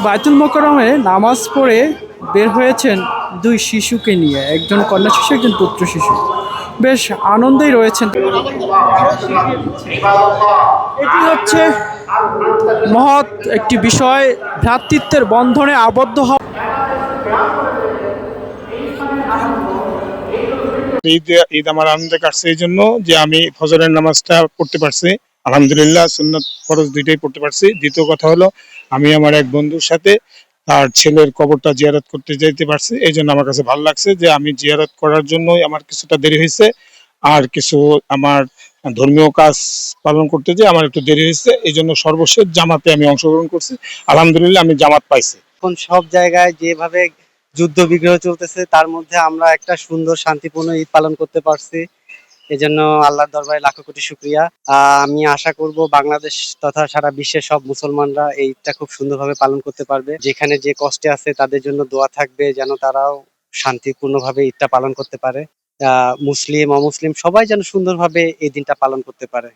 বায়তুল মোকাররমে নামাজ পড়ে বের হয়েছেন দুই শিশুকে নিয়ে, একজন কন্যা শিশু, একজন পুত্র শিশু। বেশ আনন্দেই রয়েছেন। এটি হচ্ছে মহৎ একটি বিষয়, ভ্রাতৃত্বের বন্ধনে আবদ্ধ হওয়া। ঈদ আমার আনন্দে কাটছে এই জন্য যে আমি ফজরের নামাজটা পড়তে পারছি, আলহামদুলিল্লাহ। সুন্নাত ফরজ দুইটাই পড়তে পারছি। দ্বিতীয় কথা হলো আমি আমার এক বন্ধুর সাথে তার ছেলের কবরটা জিয়ারত করতে যেতে পারছি। এই জন্য আমার কাছে ভালো লাগছে যে আমি জিয়ারত করার জন্যই আমার কিছুটা দেরি হয়েছে, আর কিছু আমার ধর্মীয় কাজ পালন করতে যে আমার একটু দেরি হয়েছে। এই জন্য সর্বশেষ জামাতে আমি অংশগ্রহণ করছি, আলহামদুলিল্লাহ আমি জামাত পাইছি। এখন সব জায়গায় যেভাবে যুদ্ধ বিগ্রহ চলতেছে, তার মধ্যে আমরা একটা সুন্দর শান্তিপূর্ণ ঈদ পালন করতে পারছি। এজন্য আল্লাহর দরবারে লাখো কোটি শুকরিয়া। আমি আশা করব বাংলাদেশ তথা সারা বিশ্বের সব মুসলমানরা এই ঈদটা খুব সুন্দরভাবে পালন করতে পারবে। যেখানে যে কষ্টে আছে তাদের জন্য দোয়া থাকবে, যেন তারাও শান্তিপূর্ণভাবে ঈদটা পালন করতে পারে। মুসলিম অমুসলিম সবাই যেন সুন্দরভাবে এই দিনটা পালন করতে পারে।